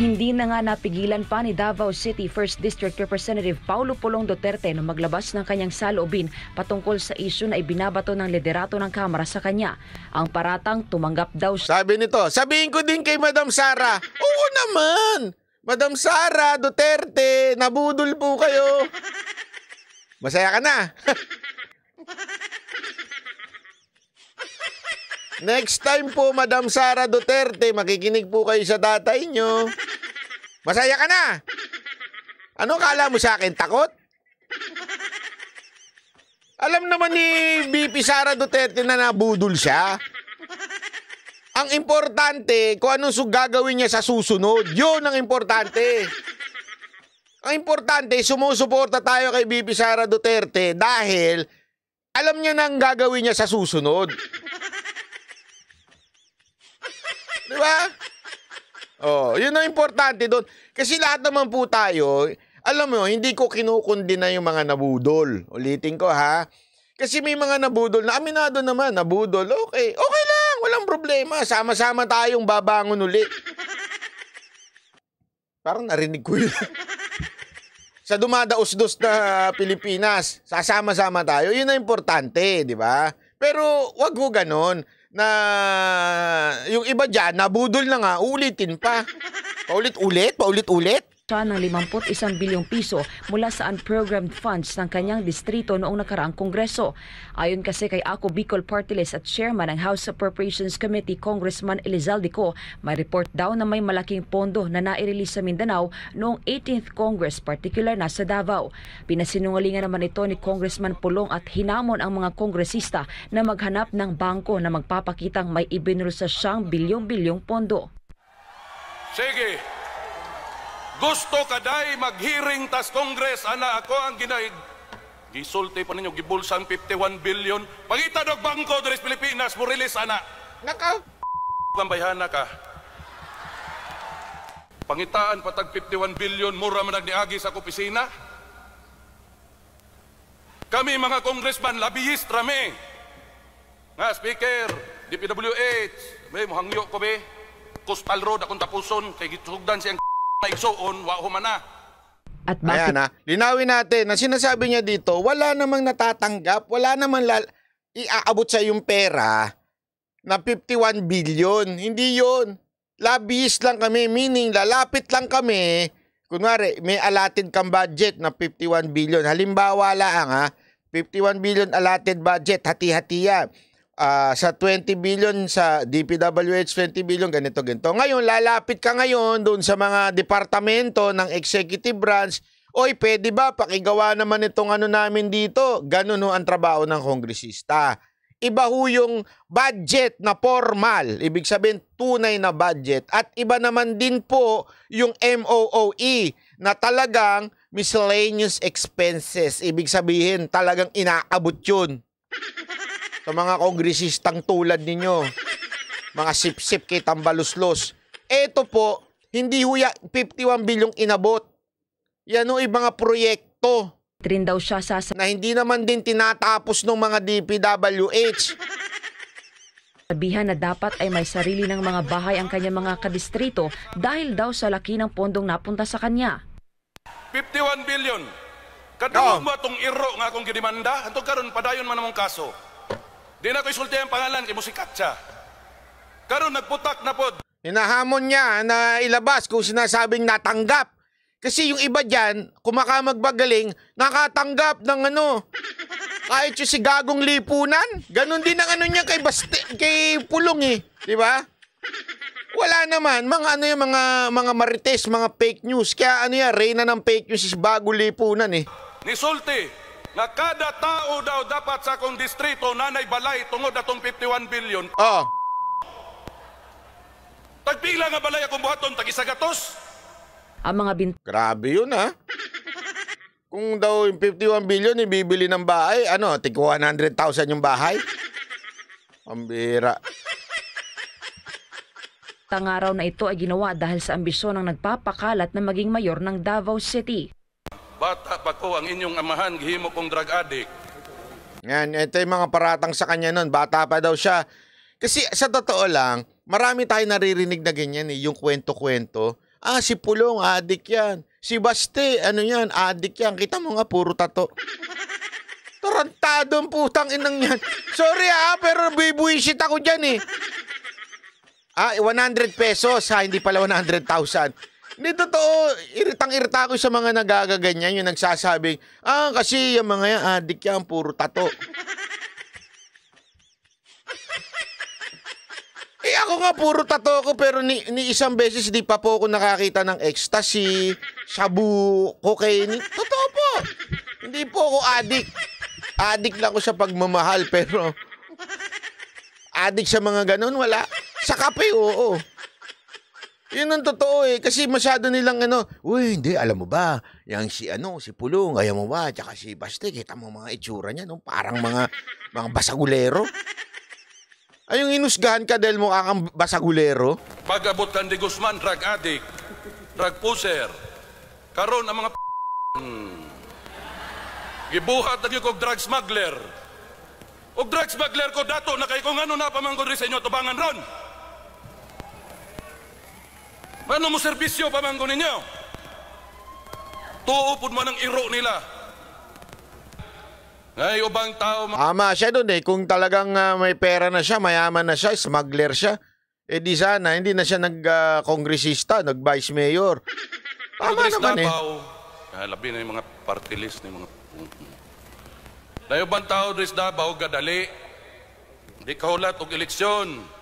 Hindi na nga napigilan pa ni Davao City 1st District Representative Paulo Pulong Duterte na maglabas ng kanyang saloobin patungkol sa isyu na ibinabato ng liderato ng Kamara sa kanya. Ang paratang tumanggap daw siya. Sabi nito, sabihin ko din kay Madam Sara, oo naman, Madam Sara Duterte, nabudol po kayo. Masaya ka na. Next time po, Madam Sara Duterte, makikinig po kayo sa tatay nyo. Masaya ka na. Ano kala mo sa akin? Takot? Alam naman ni VP Sara Duterte na nabudol siya. Ang importante, kung anong gagawin niya sa susunod. Yun ang importante. Ang importante, sumusuporta tayo kay VP Sara Duterte dahil alam niya nang gagawin niya sa susunod. Diba? Oh, yun ang importante doon. Kasi lahat naman po tayo, alam mo, hindi ko kinukundina yung mga nabudol. Ulitin ko ha. Kasi may mga nabudol na aminado naman, nabudol. Okay, okay lang, walang problema. Sama-sama tayong babangon ulit. Parang narinig ko yun. Sa dumadaos-dos na Pilipinas, sasama-sama tayo. Yun ang importante, di ba? Pero wag ko ganon na yung iba dyan, nabudol na nga, ulitin pa. Paulit-ulit. Siya ng 51 bilyong piso mula sa unprogrammed funds ng kanyang distrito noong nakaraang kongreso. Ayon kasi kay Ako Bicol Party List at Chairman ng House Appropriations Committee, Congressman Elizalde Co, may report daw na may malaking pondo na nai-release sa Mindanao noong 18th Congress, particular na sa Davao. Pinasinungalingan naman ito ni Congressman Pulong at hinamon ang mga kongresista na maghanap ng bangko na magpapakitang may ibinulsa siyang bilyong-bilyong pondo. Sige. Gusto kaday mag-hearing tas Congress, ana ako ang ginaig. Gisulti pa ninyo, gibulsan 51 billion. Pangita ng bangko dari Pilipinas, mo release, ana. Naka. Kambayhana ka. Pangitaan patag 51 billion, mura man nagniagi sa opisina. Kami mga congressman, labihist rami. Nga, Speaker, DPWH, may muhangyo ko be. Coastal Road, akong tapuson, kay gitugdan siyang maigsoon, wa humana. At bakit? Ayan, linawin natin na sinasabi niya dito, wala namang natatanggap, wala namang iaabot sa yung pera na 51 billion. Hindi yun. Labis lang kami, meaning lalapit lang kami. Kunwari, may allotted kang budget na 51 billion. Halimbawa lang ha, 51 billion allotted budget, hati-hati yan. Sa 20 billion sa DPWH, 20 billion, ganito. Ngayon, lalapit ka ngayon doon sa mga departamento ng executive branch. Oy, pwede ba? Pakigawa naman itong ano namin dito. Ganun ho ang trabaho ng kongresista. Iba ho yung budget na formal. Ibig sabihin, tunay na budget. At iba naman din po yung MOOE na talagang miscellaneous expenses. Ibig sabihin, talagang inaabot yun. Sa mga kongresistang tulad ninyo, mga sip-sip kay tambaluslos. Eto po, hindi ho 51 bilyong inabot. Yan ho yung mga proyekto Rin daw siya na hindi naman din tinatapos ng mga DPWH. sabihan na dapat ay may sarili ng mga bahay ang kanyang mga kadistrito dahil daw sa laki ng pondong napunta sa kanya. 51 billion. Kadungog mo itong iro nga akong gidemanda, antong karon padayon man namang kaso. Di na ko isulti ang pangalan, kay musikat siya. Karon nagputak na pod. Hinahamon niya na ilabas kung sinasabing natanggap. Kasi yung iba dyan, kumakapagbagaling, nakatanggap ng ano, kahit yung si Gagong Lipunan. Ganon din ang ano niya kay Pulong eh. Di ba? Wala naman. Mga ano yung mga marites, mga fake news. Kaya ano yan, reyna ng fake news is Bagong Lipunan eh. Nisulti na kada tao daw dapat sa akong distrito nanay balay tungod atong 51 billion. Oh. Tagpila nga balay akong buhaton, tag-isagatos. Ang mga Grabe yun ha. Kung daw yung 51 billion ibibili ng bahay, ano, tig 100,000 yung bahay. Pambira. Ang araw na ito ay ginawa dahil sa ambisyon ng nagpapakalat na maging mayor ng Davao City. Bata pa ko ang inyong amahan, gihimo kong drug addict. Yan, ito yung mga paratang sa kanya nun. Bata pa daw siya. Kasi sa totoo lang, marami tayo naririnig na ganyan eh, yung kwento-kwento. Si Pulong, adik yan. Si Baste, ano yan, adik yan. Kita mo nga, puro tato. Tarantado ang putang inang yan. Sorry pero bibuisit ako dyan eh. 100 pesos hindi pala 100,000. Hindi totoo, iritang-irita ako sa mga nagagaganyan, yung nagsasabing, kasi yung mga yan, adik yan, puro tato. Ako nga, puro tato ako, pero ni isang beses di pa po ako nakakita ng ecstasy, shabu, cocaine. Totoo po. Hindi po ako adik. Adik lang ako sa pagmamahal, pero adik sa mga ganun, wala. Sa kape, oo. Yun ang totoo kasi masyado nilang uy, hindi, alam mo ba, yung si Pulong, ayaw mo ba, tsaka si Baste, kita mo mga itsura niya, no? Parang mga basagulero. Ay, yung inusgahan ka dahil mukha kang basagulero? Pag-abot kan di Guzman, drug addict, drug pusher, karon ang mga gibuhat na kog drug smuggler. Og drug smuggler ko dato na kay kung ano na pamanggod rin sa inyo, tubangan ron. Ano mo serbisyo pamanggo ninyo? Tuupod mo ng iro nila. Ngay ubang tao... siya doon kung talagang may pera na siya, mayaman na siya, smuggler siya, di sana, hindi na siya nag-kongresista, nag-vice mayor. Tama naman labi na yung mga party list ng mga... Na ubang tao Dres Davao, gadali. Hindi kahulat og eleksyon.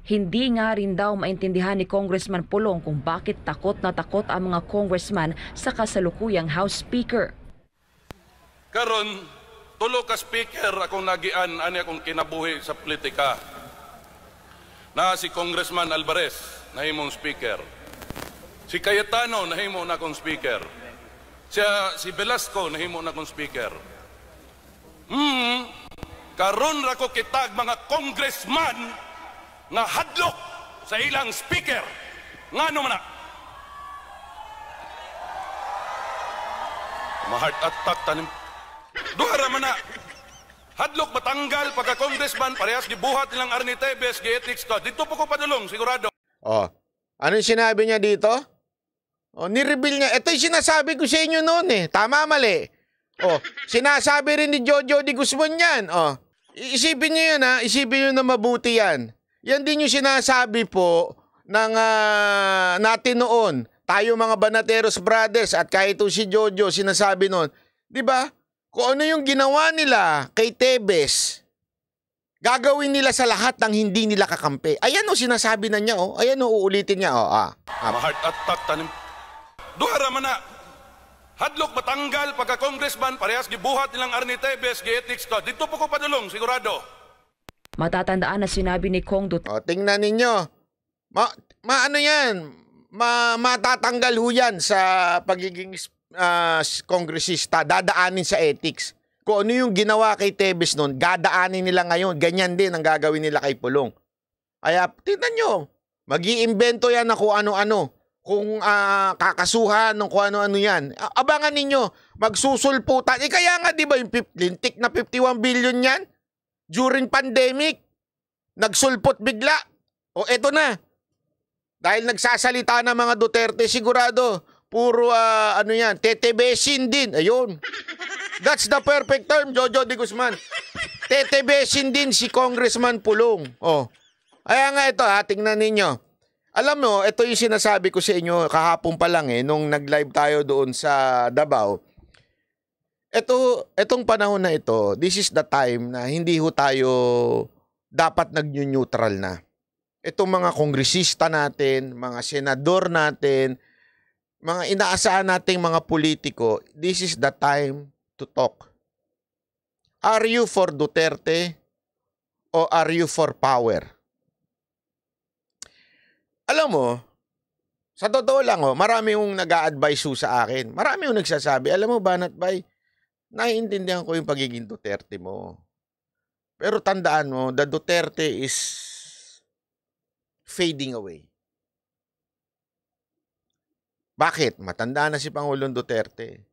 Hindi nga rin daw maintindihan ni Congressman Pulong kung bakit takot na takot ang mga congressman sa kasalukuyang House Speaker. Karon, tulo ka speaker akong nagian, ani akong kinabuhi sa politika. Na si Congressman Alvarez, nahimong speaker. Si Cayetano, nahimo na akong speaker. Si Velasco, nahimo na akong speaker. Karon ra ko kitag mga congressman nga hadlok sa ilang speaker. Ngano man na? Ma-heart attack tanim. Duhara man na. Hadlok matanggal pagka-congressman, parehas gibuhat nilang Arnie Tevez, gi-ethics ka. Dito po ko padulong, sigurado. Ano yung sinabi niya dito? Nireveal niya. Ito yung sinasabi ko sa inyo noon Tama, mali. Sinasabi rin ni Jojo Di Guzman yan. Isipin niyo yun Isipin niyo na mabuti yan. Yan din yung sinasabi po ng natin noon. Tayo mga Banateros Brothers at kahit si Jojo sinasabi noon. Diba? Kung ano yung ginawa nila kay Tevez, gagawin nila sa lahat ng hindi nila kakampi. Ayan sinasabi na niya. Ayan uulitin niya. Ma-heart attack tanim. Duhara man na. Hadlok matanggal pagka-congressman, parehas gibuhat nilang Arnie Tevez, gi-ethics ka. Dito po ko padulong, sigurado. Matatandaan na sinabi ni Kong Duterte. Tingnan ninyo. Ano yan? Matatanggal ho yan sa pagiging kongresista. Dadaanin sa ethics. Kung ano yung ginawa kay Tevez noon, gadaanin nila ngayon. Ganyan din ang gagawin nila kay Pulong. Kaya tingnan nyo. Mag-iimbento yan na kung ano-ano. Kung kakasuhan ng kung ano-ano yan. Abangan ninyo. Magsusulputan. Kaya nga di ba yung lintik na 51 billion yan? During pandemic, nagsulpot bigla. Eto na. Dahil nagsasalita na mga Duterte, sigurado, puro tetebesin din. Ayun. That's the perfect term, Jojo Di Guzman. Tetebesin din si Congressman Pulong. Kaya nga ito, tingnan ninyo. Alam mo, ito yung sinasabi ko sa inyo kahapon pa lang nung nag-live tayo doon sa Davao. Etong panahon na ito, this is the time na hindi ho tayo dapat nag-neutral na. Itong mga kongresista natin, mga senador natin, mga inaasahan nating mga politiko, this is the time to talk. Are you for Duterte o are you for power? Alam mo, sa totoo lang marami yung nag-a-advise sa akin. Marami yung nagsasabi, alam mo Banat Bay, naiintindihan ko yung pagiging Duterte mo. Pero tandaan mo, the Duterte is fading away. Bakit? Matanda na si Pangulong Duterte.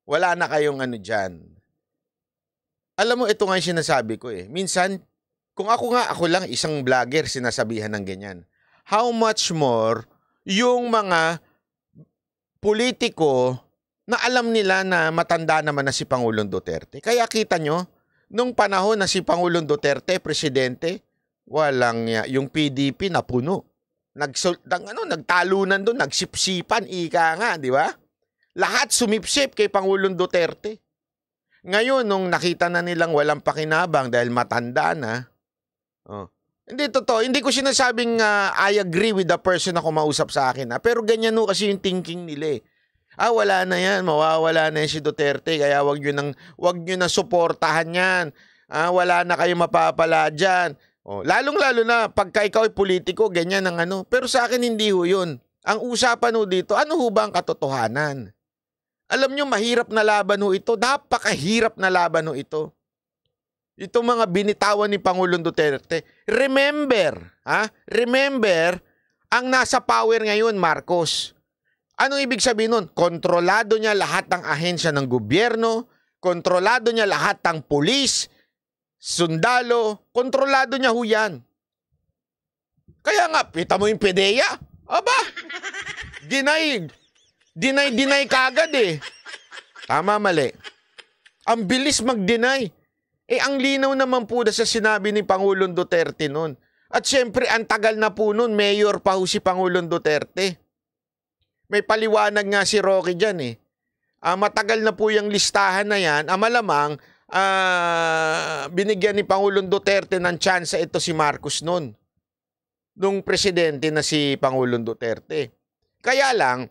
Wala na kayong dyan. Alam mo, ito nga yung sinasabi ko Minsan, kung ako lang, isang vlogger, sinasabihan ng ganyan. How much more yung mga politiko na alam nila na matanda naman na si Pangulong Duterte. Kaya kita nyo, nung panahon na si Pangulong Duterte, presidente, walang yung PDP na puno. Nagtalunan doon, nagsipsipan, ika nga, di ba? Lahat sumipsip kay Pangulong Duterte. Ngayon, nung nakita na nilang walang pakinabang dahil matanda na, hindi totoo. Hindi ko sinasabing I agree with the person na kumausap sa akin. Pero ganyan no kasi yung thinking nila eh. Wala na yan. Mawawala na yan si Duterte. Kaya wag nyo na suportahan yan. Wala na kayo mapapala dyan. Lalong-lalo na pagka ikaw ay politiko, ganyan ang ano. Pero sa akin hindi ho yun. Ang usapan ho dito, ano ho ba ang katotohanan? Alam nyo, mahirap na laban ho ito. Napakahirap na laban ho ito. Itong mga binitawan ni Pangulong Duterte. Remember, ang nasa power ngayon, Marcos. Anong ibig sabihin nun? Kontrolado niya lahat ng ahensya ng gobyerno, kontrolado niya lahat ng pulis, sundalo, kontrolado niya ho yan. Kaya nga, pita mo yung PDEA. Aba, deny kagad eh. Tama, mali. Ang bilis mag-deny. Ang linaw naman po sa sinabi ni Pangulong Duterte noon. At syempre, ang tagal na po noon, mayor pa ho si Pangulong Duterte. May paliwanag nga si Rocky dyan eh. Matagal na po yung listahan na yan. Malamang, binigyan ni Pangulong Duterte ng tsansa ito si Marcos noon. Nung presidente na si Pangulong Duterte. Kaya lang,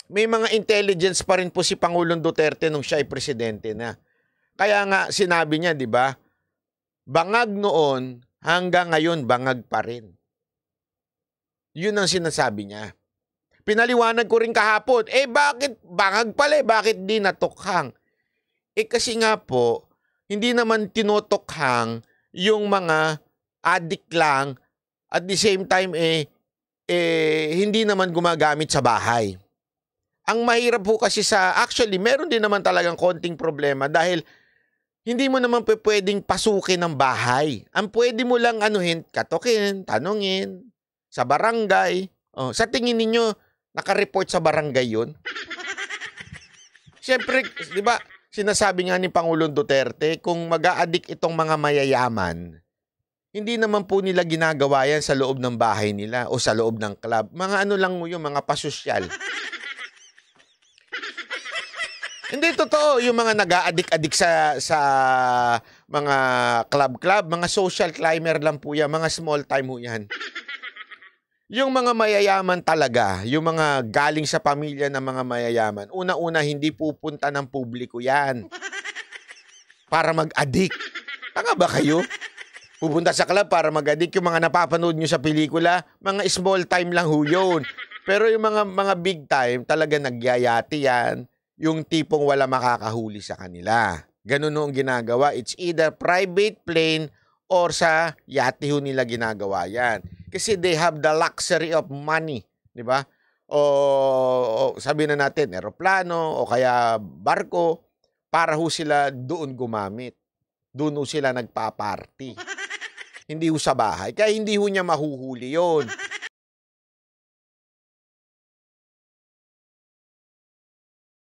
may mga intelligence pa rin po si Pangulong Duterte nung siya ay presidente na. Kaya nga sinabi niya, di ba? Bangag noon, hanggang ngayon bangag pa rin. Yun ang sinasabi niya. Pinaliwanag ko rin kahapon, bakit bangag pala? Bakit di natukhang? Kasi nga po, hindi naman tinutukhang yung mga addict lang at the same time hindi naman gumagamit sa bahay. Ang mahirap po kasi actually, meron din naman talagang konting problema dahil hindi mo naman pwedeng pasukin ng bahay. Ang pwede mo lang katokin, tanungin, sa barangay. Sa tingin ninyo, naka-report sa barangay yun? Siyempre, di ba, sinasabi nga ni Pangulong Duterte, kung mag-a-addict itong mga mayayaman, hindi naman po nila ginagawa yan sa loob ng bahay nila o sa loob ng club. Mga lang yung mga pasosyal. Hindi totoo yung mga nag-a-addict sa mga club, mga social climber lang po yan, mga small time ho yan. Yung mga mayayaman talaga, yung mga galing sa pamilya ng mga mayayaman, una-una hindi pupunta ng publiko yan para mag-addict. Tanga ba kayo? Pupunta sa club para mag-addict. Yung mga napapanood nyo sa pelikula, mga small time lang ho yun. Pero yung mga big time, talaga nagyayati yan. Yung tipong wala makakahuli sa kanila. Ganun ang ginagawa. It's either private plane or sa yate ho nila ginagawa yan. Kasi they have the luxury of money. Di ba? O sabi na natin, eroplano o kaya barko para ho sila doon gumamit. Doon ho sila nagpa-party. Hindi ho sa bahay. Kaya hindi ho niya mahuhuli yon.